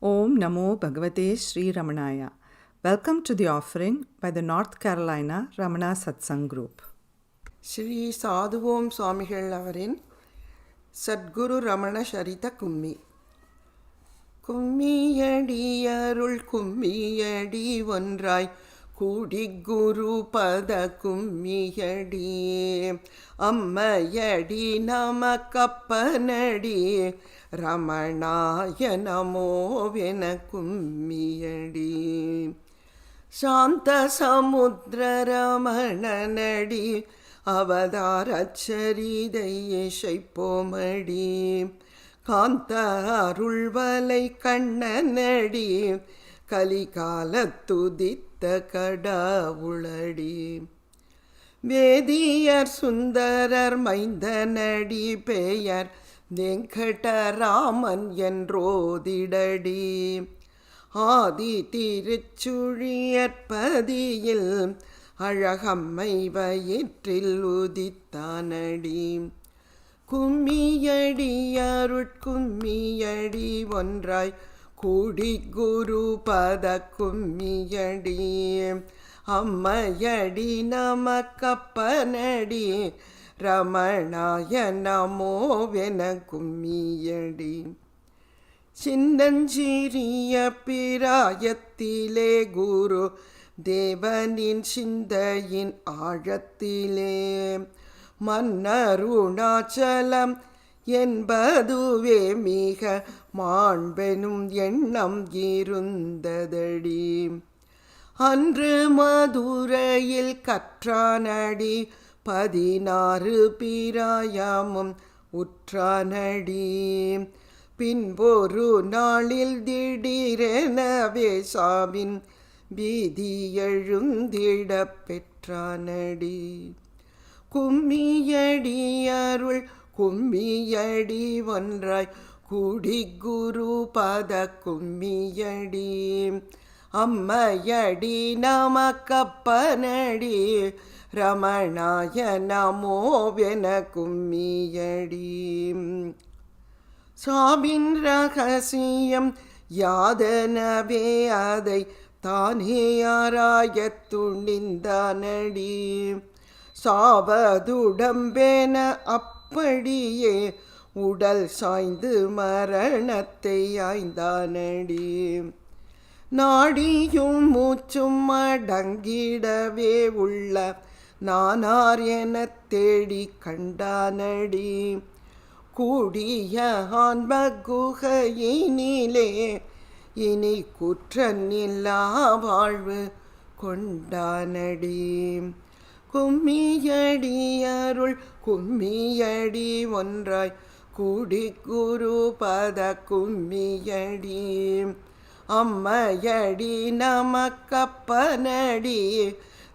Om Namo Bhagavate Sri Ramanaya. Welcome to the offering by the North Carolina Ramana Satsang group. Sri சாதுவோம் சுவாமிகள் அவரின் சத்குரு ரமண சரித கும்மி. கும்மியடி அருள் கும்மியடி ஒன்றாய் கூடி குரு பத கும்மியடி அம்மையடி நமக்கப்பனடி ரமணாய நமோவென கும்மியடி சாந்த சமுத்திர ரமணனடி அவதாரச்சரிதை இசைப்போமடி காந்த அருள்வலை கண்ணனடி கலிகாலத்துதித்த கடவுளடி வேதியர் சுந்தரர் மைந்தனடி பெயர் வெங்கடராமன் என்றோதிடடி ஆதி திருச்சுழியற்பதியில் அழகம்மை வயிற்றில் உதித்தானடி கும்மியடி அருட்கும்மியடி ஒன்றாய் கூடி குரு பத கும்மியடி அம்மையடி நமக்கப்பனடி ரமணாய நமோவென கும்மியடி சின்னஞ்சிறிய பிராயத்திலே குரு தேவனின் சிந்தையின் ஆழத்திலே மன்னருணாச்சலம் என்பதுவே மிக மாண்பெனும் எண்ணம் இருந்ததடி அன்று மதுரையில் கற்றானடி 16 பிராயமும் உற்றானடி பின்பொரு நாளில் திடீரெனவே சாவின் வீதி எழுந்திடப் பெற்றானடி கும்மியடி அருள் கும்மியடி ஒன்றாய் கூடி குரு பத கும்மியடி அம்மையடி நமக்கப்பனடி ரமணாய நமோவென கும்மியடி சாவின் ரகசியம் யாதனவே அதை தானே ஆராயத் துணிந்தானடி சாவதுடம்பென அப்படியே உடல் சாய்ந்து மரணத்தை ஆய்ந்தானடி நாடியும் மூச்சும் அடங்கிடவே உள்ள நானார் எனத் தேடி கண்டானடி கூடிய ஆன்ம குகையினிலே இனி குற்றமில்லா வாழ்வு கொண்டானடி கும்மியடி அருள் கும்மியடி ஒன்றாய் கூடி குரு பத கும்மியடி அம்மையடி நமக்கப்பனடி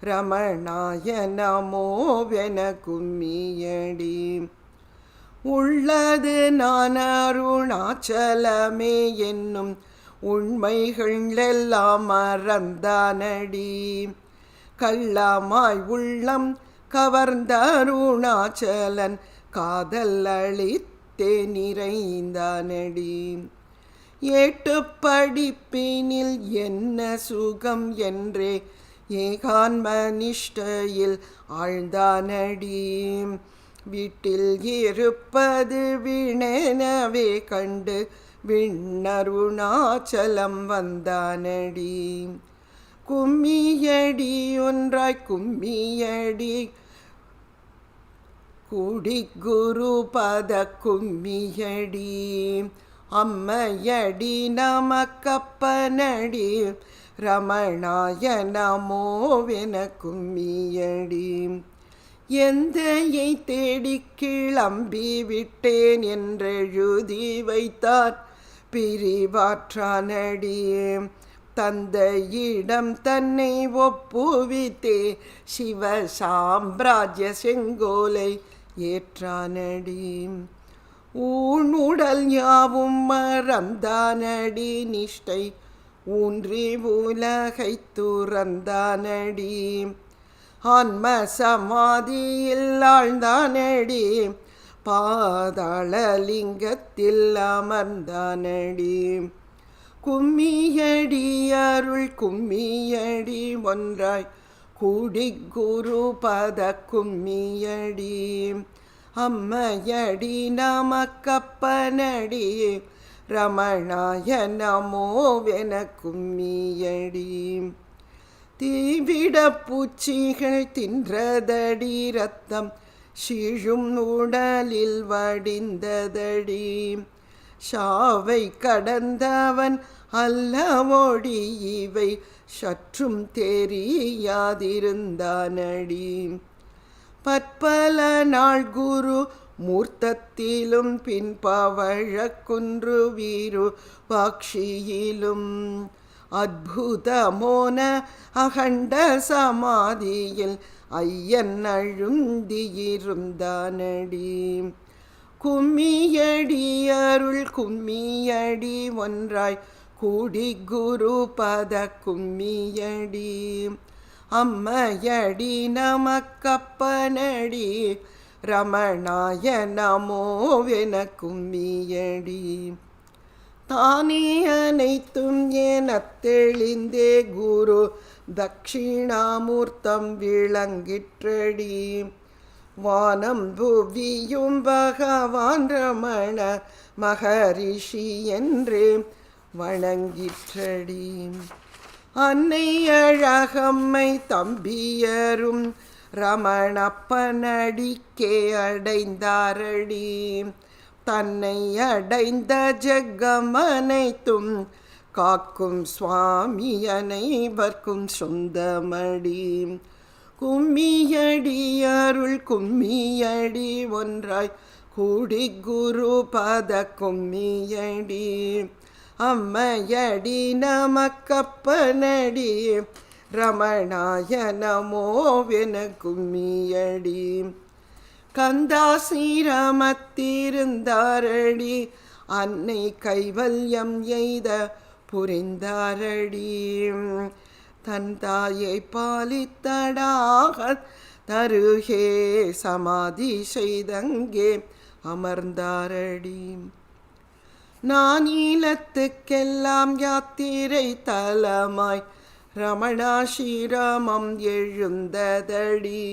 ரமணாய நமோவென கும்மியடி உள்ளது நான் அருணாச்சலமே என்னும் உண்மைகள் எல்லாம் மறந்தானடி கள்ளமாய் உள்ளம் கவர்ந்த அருணாச்சலன் காதல் அளித்தே நிறைந்தானடி ஏட்டு படிப்பினில் என்ன சுகம் என்றே ஏகான்ம நிஷ்டையில் ஆழ்ந்தானடி வீட்டில் இருப்பது வீணெனவே கண்டு விண்ணருணாச்சலம் வந்தானடி கும்மியடி ஒன்றாய் கும்மியடி கூடி குரு பத கும்மியடி அம்மையடி நமக்கப்பனடி ரமணாய நமோவென கும்மியடி எந்தையை தேடி கிளம்பி விட்டேன் என்றெழுதி வைத்தார் பிரிவாற்றானடி தந்தையிடம் தன்னை ஒப்புவித்தே சிவ சாம்ராஜ்ய செங்கோலை ஏற்றானடி ஊனுடல் யாவும் மறந்தானடி நிஷ்டை ஊன்றி உலகை துறந்தானடி ஆன்ம சமாதியில் ஆழ்ந்தானடி பாதாள லிங்கத்தில் அமர்ந்தானடி கும்மியடி அருள் கும்மியடி ஒன்றாய் கூடி குரு பத கும்மியடி அம்மையடி நமக்கப்பனடி ரமணாய நமோவென கும்மியடி தீவிட பூச்சிகள் தின்றதடி ரத்தம் சீழும் உடலில் வடிந்ததடி ஷாவை கடந்தவன் அல்லவோடி இவை சற்றும் தெரியாதிருந்தானடி பற்பல நாள் குரு மூர்த்தத்திலும் பின்பவழக்குன்று வீரு பாக்ஷியிலும் அத்புதமோன அகண்ட சமாதியில் ஐயன் அழுந்தியிருந்தானடி கும்மியடி அருள் கும்மியடி ஒன்றாய் கூடி குரு பத கும்மியடி அம்மையடி நமக்கப்பனடி ரமணாய நமோவென கும்மியடி தானே அனைத்தும் எனத் தெளிந்தே குரு தட்சிணாமூர்த்தம் விளங்கிற்றடி வானம் புவியும் பகவான் ரமண மகரிஷி என்றே வணங்கிற்றடி அன்னை அழகம்மை தம்பியரும் ரமணப்பனடிக்கே அடைந்தாரடி தன்னை அடைந்த ஜெகமனைத்தும் காக்கும் சுவாமி அனைவர்க்கும் சொந்தமடி கும்மியடி அருள் கும்மியடி ஒன்றாய் கூடி குரு பத கும்மியடி அம்மையடி நமக்கப்பனடி ரமணாய நமோவென கும்மியடி கந்தாசிரமத்திருந்தாரடி அன்னை கைவல்யம் எய்த புரிந்தாரடி தன் தாயை பாலித்தடாக தருகே சமாதி செய்தங்கே அமர்ந்தாரடி நானீலத்துக்கெல்லாம் யாத்திரை தலமாய் ரமணாசிரமம் எழுந்ததடி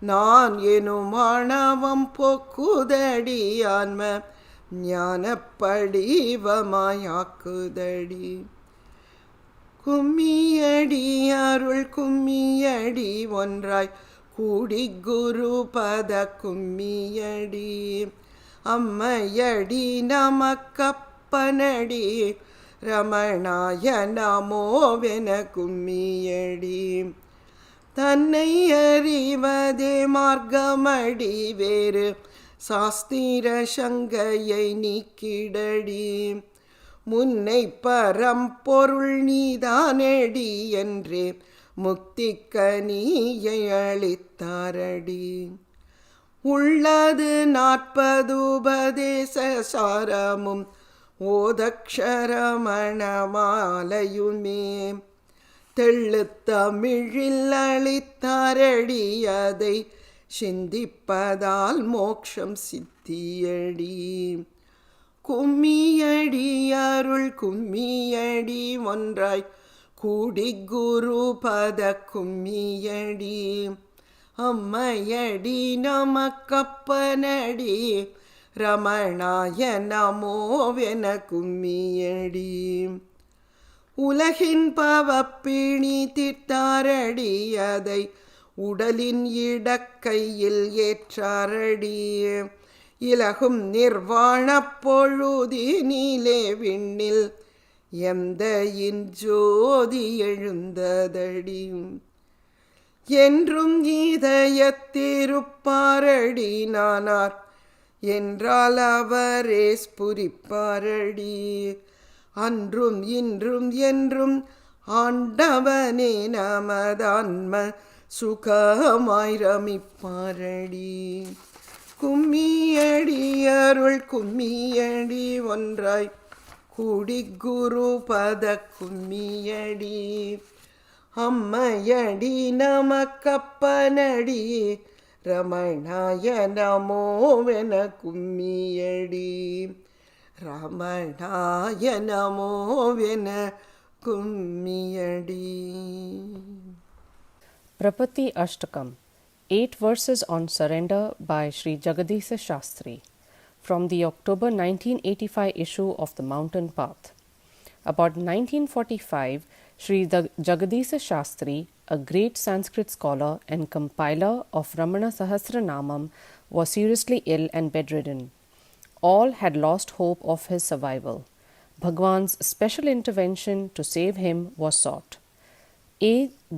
நான் எனும் ஆணவம் போக்குதடி ஆன்ம ஞானப்படிவமாயாக்குதடி கும்மியடி அருள் கும்மியடி ஒன்றாய் கூடி குரு பத கும்மியடி அம்மையடி நமக்கப்பனடி ரமணாய நமோவென கும்மியடி தன்னை அறிவதே மார்க்கமடி வேறு சாஸ்திர சங்கையை நீக்கிடடி முன்னை பரம்பொருள் நீதானடி என்றே முக்திக்கனியை அளித்தாரடி உள்ளது 40 உபதேச சாரமும் ஓதக்ஷரமணமாலையுமே தெள்ளுத்தமிழில் அளித்தாரடி அதை சிந்திப்பதால் மோட்சம் சித்தியடி கும்மியடி அருள் கும்மியடி ஒன்றாய் கூடி குரு பத கும்மியடி அம்மையடி நமக்கப்பனடி ரமணாய நமோவென கும்மியடி உலகின் பவப்பிணி தீர்த்தாரடி அதை உடலின் இடக்கையில் ஏற்றாரடி இலகும் நிர்வாணப் பொழுதினிலே விண்ணில் எந்த இஞ்சோதி எழுந்ததடி என்றும் இதயத்திருப்பாரடி நானார் என்றால் அவரே ஸ்புரிப்பாரடி அன்றும் இன்றும் என்றும் ஆண்டவனே நமதான்ம சுகமாய் ரமிப்பாரடி கும்மியடி அருள் கும்மியடி ஒன்றாய் கூடி குரு பத கும்மியடி அம்மையடி நமக்கப்பனடி ரமணாய நமோவென கும்மியடி ரமணாய நமோவென கும்மியடி. PRAPATTI ASHTAKAM, 8 verses on surrender by Sri Jagadisa Shastri, from the October 1985 issue of the Mountain Path. About 1945, Sri Jagadisa Shastri, a great Sanskrit scholar and compiler of Ramana Sahasranamam, was seriously ill and bedridden. All had lost hope of his survival. Bhagavan's special intervention to save him was sought. A.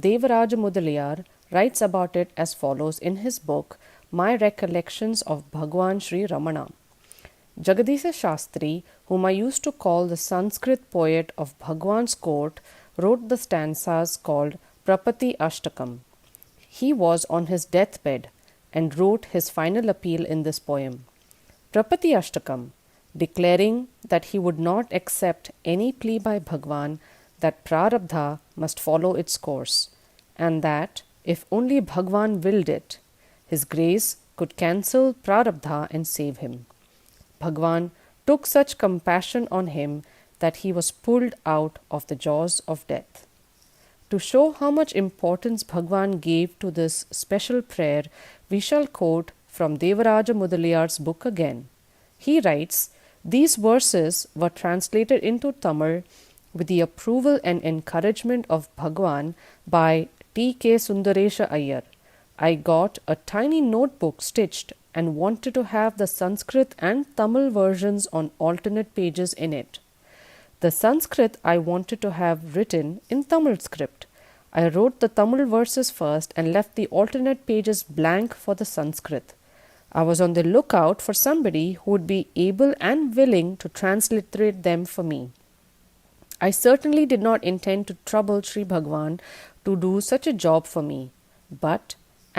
Devaraja Mudaliyar writes about it as follows in his book, My Recollections of Bhagavan Sri Ramana. Jagadisa Shastri, whom I used to call the Sanskrit poet of Bhagavan's court, wrote the stanzas called PRAPATTI ASHTAKAM. He was on his deathbed and wrote his final appeal in this poem. PRAPATTI ASHTAKAM, declaring that he would not accept any plea by Bhagavan that prarabdha must follow its course, and that, if only Bhagavan willed it, his grace could cancel prarabdha and save him. Bhagavan took such compassion on him that he was pulled out of the jaws of death. To show how much importance Bhagavan gave to this special prayer, we shall quote from Devaraja Mudaliyar's book again. He writes, "These verses were translated into Tamil with the approval and encouragement of Bhagavan by T.K. Sundaresha Iyer. I got a tiny notebook stitched and wanted to have the Sanskrit and Tamil versions on alternate pages in it. The Sanskrit I wanted to have written in Tamil script. I wrote the Tamil verses first and left the alternate pages blank for the Sanskrit. I was on the lookout for somebody who would be able and willing to transliterate them for me. I certainly did not intend to trouble Sri Bhagavan to do such a job for me. But,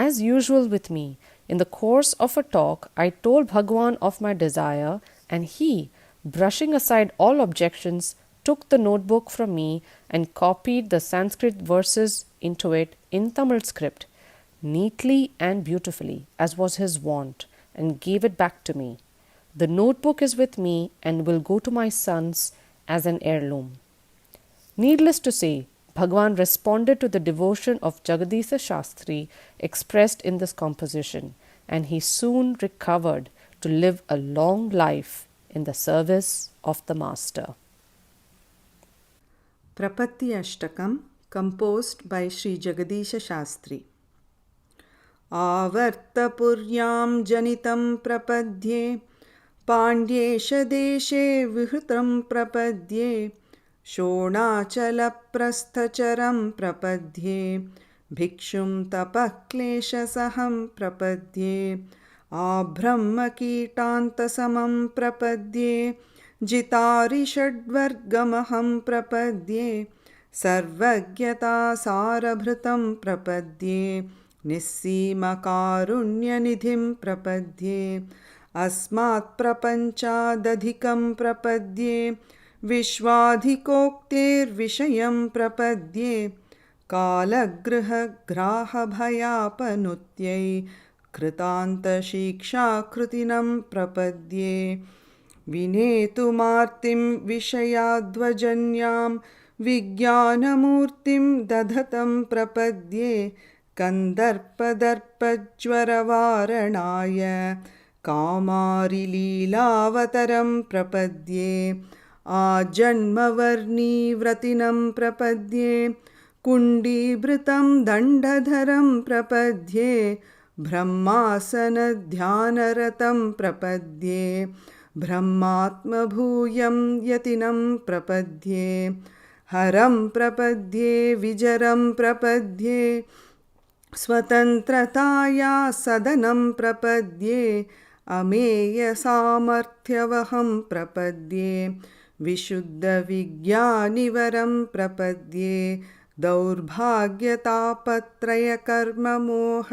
as usual with me, in the course of a talk, I told Bhagavan of my desire, and he, brushing aside all objections, took the notebook from me and copied the Sanskrit verses into it in Tamil script, neatly and beautifully, as was his wont, and gave it back to me. The notebook is with me and will go to my sons as an heirloom." Needless to say, Bhagavan responded to the devotion of Jagadisa Shastri expressed in this composition, and he soon recovered to live a long life in the service of the Master. PRAPATTI ASHTAKAM, composed by Sri Jagadisha Shastri. आवर्तपुर्यां जनितं प्रपद्ये पाण्ड्येशदेशे विहृतं प्रपद्ये शोणाचलप्रस्थचरं प्रपद्ये भिक्षुं तपःक्लेशसहं प्रपद्ये आब्रह्मकीटान्तसमं प्रपद्ये जितारिषड्वर्गमहं प्रपद्ये सर्वज्ञतासारभृतं प्रपद्ये निस्सीमकारुण्यनिधिं प्रपद्ये अस्मात् प्रपञ्चादधिकं प्रपद्ये विश्वाधिकोक्तेर्विषयं प्रपद्ये कालगृहग्राहभयापनुत्यै कृतान्तशिक्षाकृतिनं प्रपद्ये विनेतुमार्तिं विषयाध्वजन्यां विज्ञानमूर्तिं दधतं प्रपद्ये कन्दर्पदर्पज्वरवारणाय कामारिलीलावतरं प्रपद्ये आजन्मवर्णीव्रतिनं प्रपद्ये कुण्डीभृतं दण्डधरं प्रपद्ये ब्रह्मासनध्यानरतं प्रपद्ये ब्रह्मात्मभूयं यतिनं प्रपद्ये हरं प्रपद्ये विजरं प्रपद्ये स्वतन्त्रताया सदनं प्रपद्ये अमेयसामर्थ्यवहं प्रपद्ये विशुद्धविज्ञानिवरं प्रपद्ये दौर्भाग्यतापत्रयकर्ममोह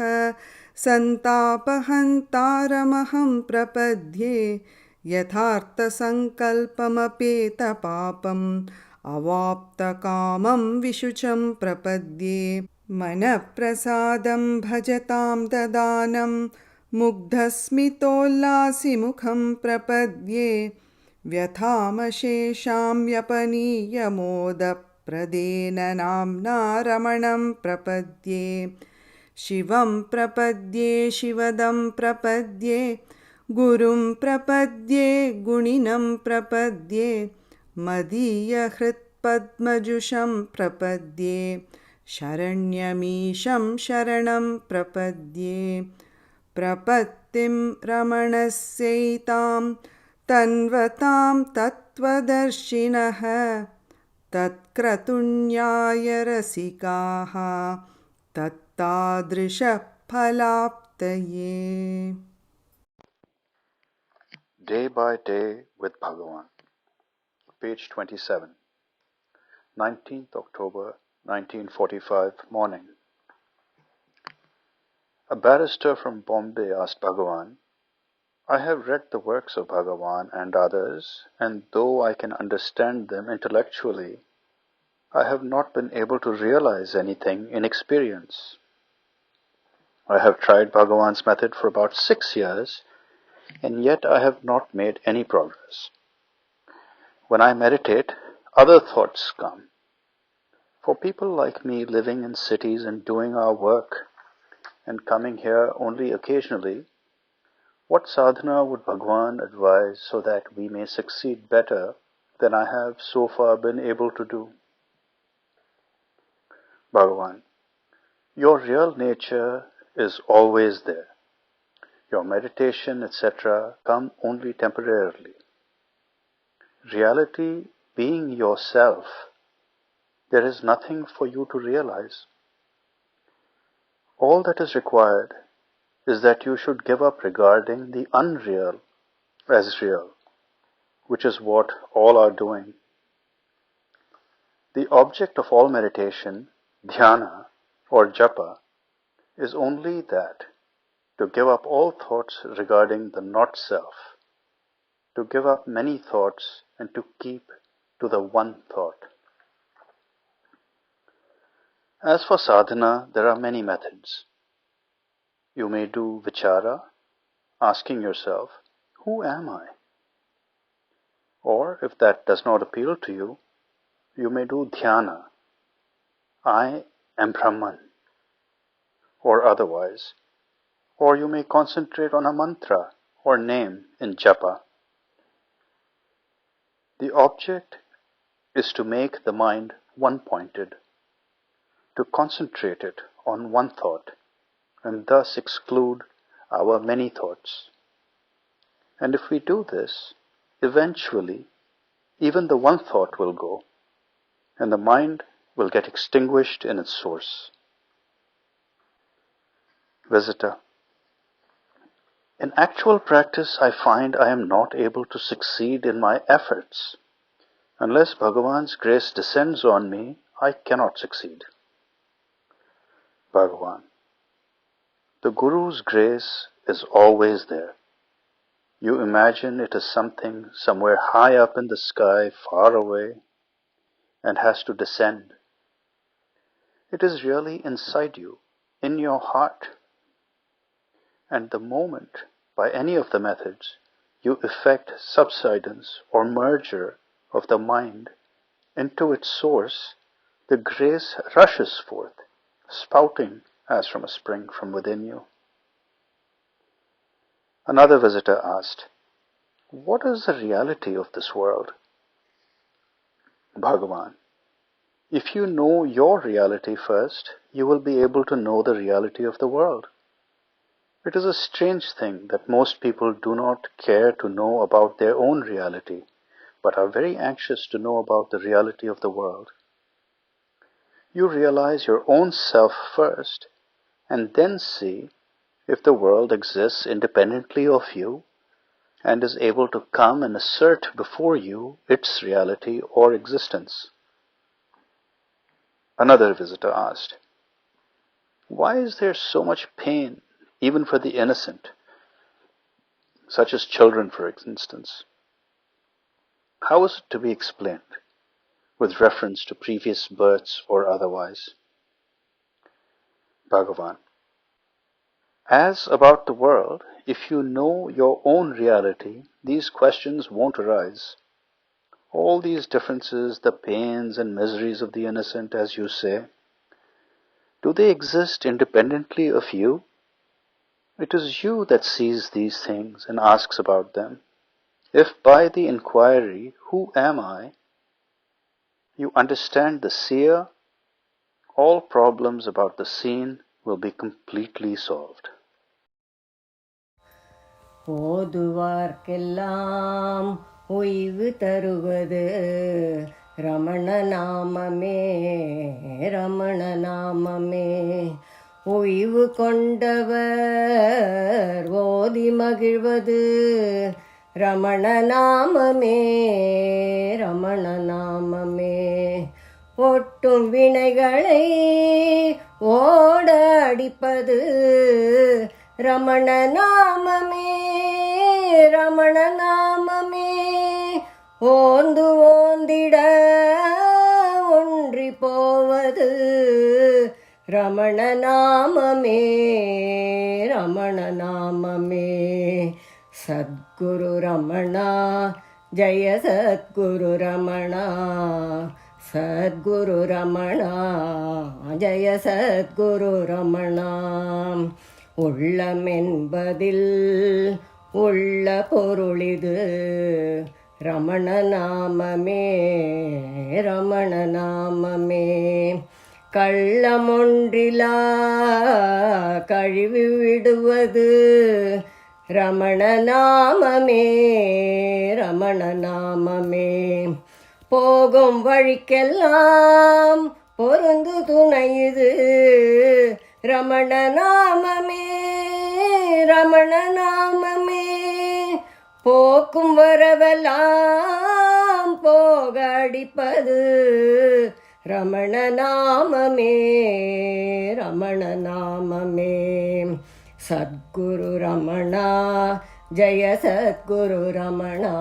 सन्तापहन्तारमहं प्रपद्ये यथार्थसङ्कल्पमपेतपापम् अवाप्तकामं विशुचं प्रपद्ये मनःप्रसादं भजतां ददानं मुग्धस्मितोल्लासिमुखं प्रपद्ये व्यथामशेषां व्यपनीयमोदप्रदेन नाम्ना रमणं प्रपद्ये शिवं प्रपद्ये शिवदं प्रपद्ये गुरुं प्रपद्ये गुणिनं प्रपद्ये मदीयहृत्पद्मजुषं प्रपद्ये शरण्यमीशं शरणं प्रपद्ये प्रपत्तिं रमणस्यैतां तन्वतां तत्त्वदर्शिनः तत्क्रतुण्याय रसिकाः तत्तादृशः फलाप्तये. Day by Day with Bhagavan, page 27, 19th October 1945 morning. A barrister from Bombay asked Bhagavan, I have read the works of Bhagavan and others, and though I can understand them intellectually, I have not been able to realize anything in experience. I have tried Bhagavan's method for about 6 years, and yet I have not made any progress. When I meditate, other thoughts come. For people like me living in cities and doing our work and coming here only occasionally, what sadhana would Bhagavan advise so that we may succeed better than I have so far been able to do? Bhagavan, your real nature is always there. Your meditation, etc., come only temporarily. Reality being yourself, there is nothing for you to realize. All that is required is that you should give up regarding the unreal as real, which is what all are doing. The object of all meditation, dhyana or japa, is only that, to give up all thoughts regarding the not-self, to give up many thoughts and to keep to the one thought. As for sadhana, there are many methods. You may do vichara, asking yourself, who am I? Or, if that does not appeal to you, you may do dhyana, I am Brahman, or otherwise. Or you may concentrate on a mantra or name in japa. The object is to make the mind one-pointed, to concentrate it on one thought, and thus exclude our many thoughts. And if we do this, eventually, even the one thought will go, and the mind will get extinguished in its source. Visitor, in actual practice, I find I am not able to succeed in my efforts. Unless Bhagavan's grace descends on me, I cannot succeed. Bhagavan, the Guru's grace is always there. You imagine it is something somewhere high up in the sky, far away, and has to descend. It is really inside you, in your heart. And the moment, by any of the methods, you effect subsidence or merger of the mind into its source, the grace rushes forth, spouting as from a spring from within you. Another visitor asked, what is the reality of this world? Bhagavan, if you know your reality first, you will be able to know the reality of the world. It is a strange thing that most people do not care to know about their own reality, but are very anxious to know about the reality of the world. You realize your own self first, and then see if the world exists independently of you and is able to come and assert before you its reality or existence. Another visitor asked, why is there so much pain even for the innocent, such as children, for instance? How is it to be explained, with reference to previous births or otherwise? Bhagavan, As about the world, if you know your own reality, these questions won't arise. All these differences, the pains and miseries of the innocent, as you say, do they exist independently of you? It is you that sees these things and asks about them. If by the inquiry, who am I, you understand the seer, all problems about the seen will be completely solved. ஓதுவார்க்கெல்லாம் ஓய்வு தருவது ரமண நாமமே ரமண நாமமே ஓய்வு கொண்டவர் ஓதி மகிழ்வது ரமண நாமமே ரமண நாமமே ஒட்டும் வினைகளை ஓட அடிப்பது ரமண நாமமே ரமண நாமமே ஓந்து ஓந்திட ஒன்றி போவது ரமண நாமமே ரமண நாமமே சத்குரு ரமணா ஜய சத்குரு ரமணா சத்குரு ரமணா ஜய சத்குரு ரமணா உள்ளமென்பதில் உள்ள பொருளிது ரமண நாமமே ரமண நாமமே கள்ளமொன்றிலா கழிவு விடுவது ரமண நாமமே ரமண நாமமே போகும் வழிக்கெல்லாம் பொருந்து துணையுது ரமண நாமமே ரமண நாமமே போக்கும் வரவெல்லாம் போக அடிப்பது ரமண நாமமே ரமண நாமமே சத்குரு ரமணா ஜய சத்குரு ரமணா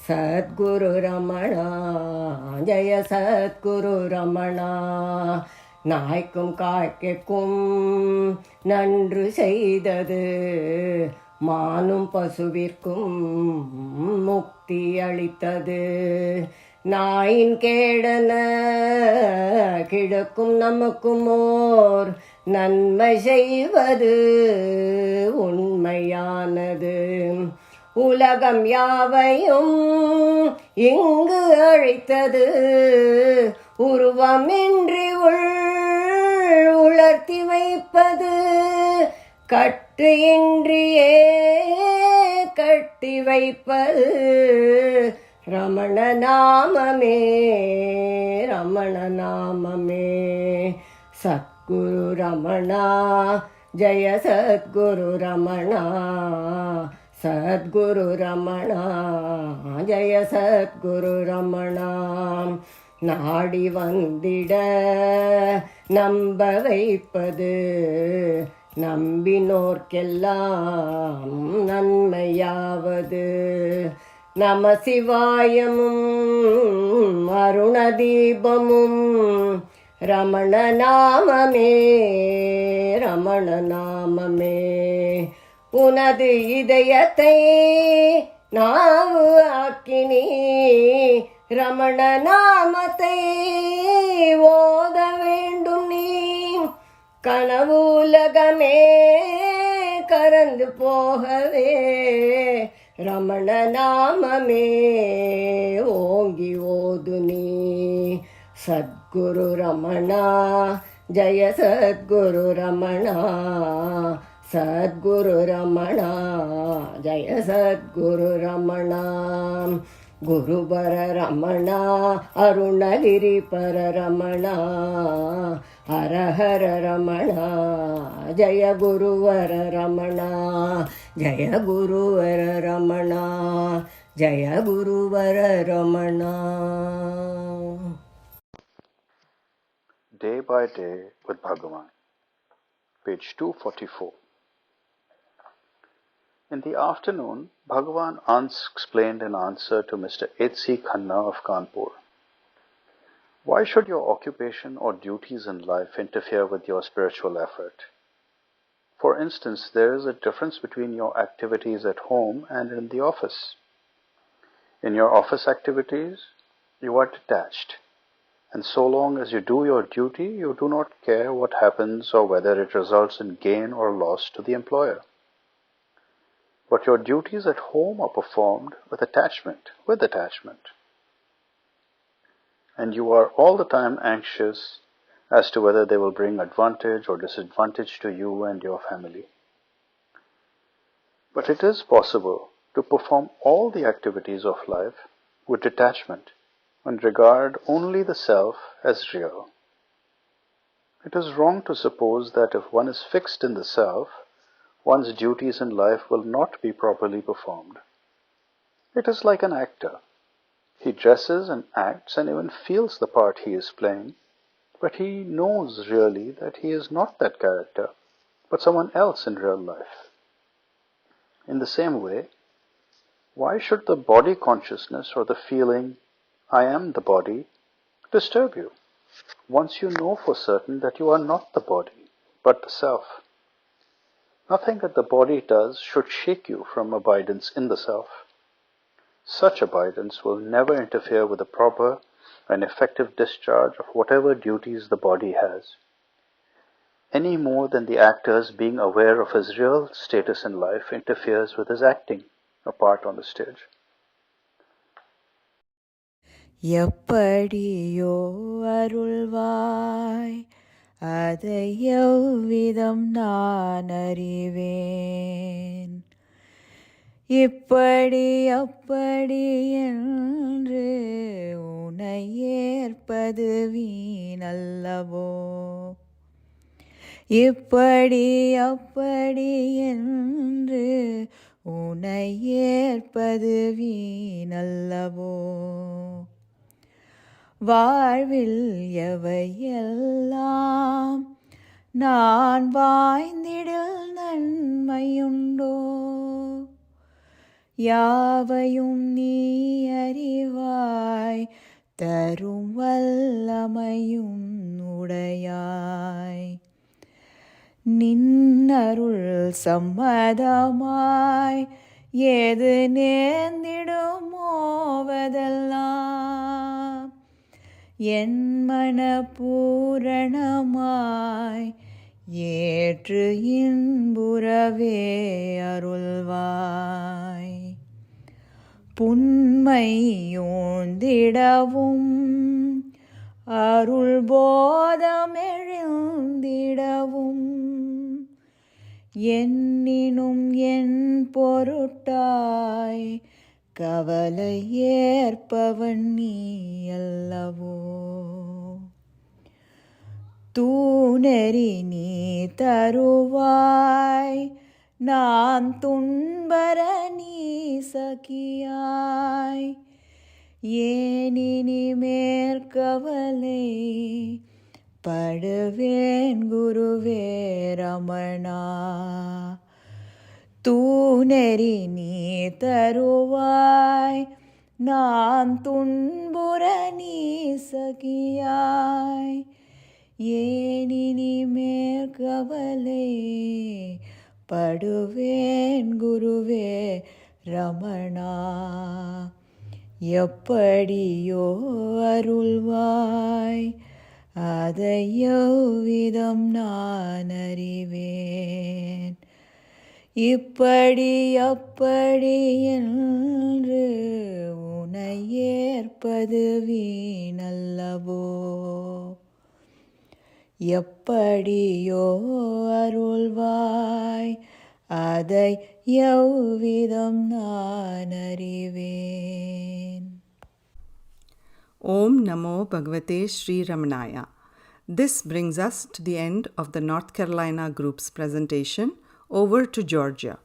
சத்குரு ரமணா ஜய சத்குரு ரமணா நாய்க்கும் காய்க்கும் நன்று செய்தது மானும் பசுவிற்கும் முக்தி அளித்தது நாயின் கேடன கிழக்கும் நமக்கும் ஓர் நன்மை செய்வது உண்மையானது உலகம் யாவையும் இங்கு அழைத்தது உருவமின்றி உளர்த்தி வைப்பது கட்டு இன்றியே கட்டி வைப்பது ரமண நாமமே ரமண நாமமே சத்குரு ரமணா ஜய சத்குரு ரமணா சத்குரு ரமணா ஜய சத்குரு ரமணா நாடி வந்திட நம்ப வைப்பது நம்பினோர்க்கெல்லாம் நன்மையாவது நம சிவாயமும் அருணதீபமும் ரமண நாமமே ரமண நாமமே உனது இதயத்தை நாவு ஆக்கினி ரமண நாமத்தை ஓத வேண்டும் நீ கனவு உலகமே கரந்து போகவே ரமண நாமமே ஓங்கி ஓது நீ சத்குரு ரமணா ஜய சத்குரு ரமணா சத்குரு ரமணா ஜய சத்குரு ரமணா குருபர ரமணா அருணகிரி பர ரமணா ஹரஹர ரமணா ஜய குருவர ரமணா ஜய குருவர ரமணா ஜய குருவர Ramana. Day by Day with Bhagavan, page 244. In the afternoon, Bhagavan explained an answer to Mr. H.C. Khanna of Kanpur. Why should your occupation or duties in life interfere with your spiritual effort? For instance, there is a difference between your activities at home and in the office. In your office activities, you are detached, and so long as you do your duty, you do not care what happens or whether it results in gain or loss to the employer. But your duties at home are performed with attachment, and you are all the time anxious as to whether they will bring advantage or disadvantage to you and your family. But it is possible to perform all the activities of life with detachment and regard only the self as real. It is wrong to suppose that if one is fixed in the self, one's duties in life will not be properly performed. It is like an actor. He dresses and acts and even feels the part he is playing, but he knows really that he is not that character, but someone else in real life. In the same way, why should the body consciousness or the feeling, I am the body, disturb you, once you know for certain that you are not the body, but the self? Nothing that the body does should shake you from abidance in the self. Such abidance will never interfere with the proper and effective discharge of whatever duties the body has, any more than the actor's being aware of his real status in life interferes with his acting a part on the stage. எப்படியோ அருள்வாய் அதை எவ்விதம் நான் அறிவேன் இப்படி அப்படி என்று உனை ஏற்பது வீணல்லவோ இப்படி அப்படி என்று உனை ஏற்பது வீணல்லவோ வாழ்வில் எவையெல்லாம் நான் வாய்ந்திடில் நன்மையுண்டோ யாவையும் நீ அறிவாய் தரும் வல்லமையும் உடையாய் நின்னருள் சம்மதமாய் ஏது நேர்ந்திடுமோவதெல்லாம் என் மனப்பூரணமாய் ஏற்று இன்புறவே அருள்வாய் புன்மையோந்திடவும் அருள் போதமெழுந்திடவும் என்னினும் என் பொருட்டாய் கவலை ஏற்பவன் நீ அல்லவோ தூணெறி நீ தருவாய் நான் துன்பர நீ சகியாய் ஏனினி மேற்கவலை படுவேன் குருவே ரமணா தூணெறி நீ தருவாய் நான் துன்புற நீ சகியாய் ஏனினி மேற்கவலை படுவேன் குருவே ரமணா எப்படியோ அருள்வாய் அதை எவ்விதம் நான் அறிவேன் இப்படி அப்படி என்று உனை ஏற்பது வீணல்லவோ எப்படியோ அருள்வாய் அதை எவ்விதம் நான் அறிவேன். Om Namo Bhagavate Sri Ramanaya. This brings us to the end of the North Carolina group's presentation. Over to Georgia.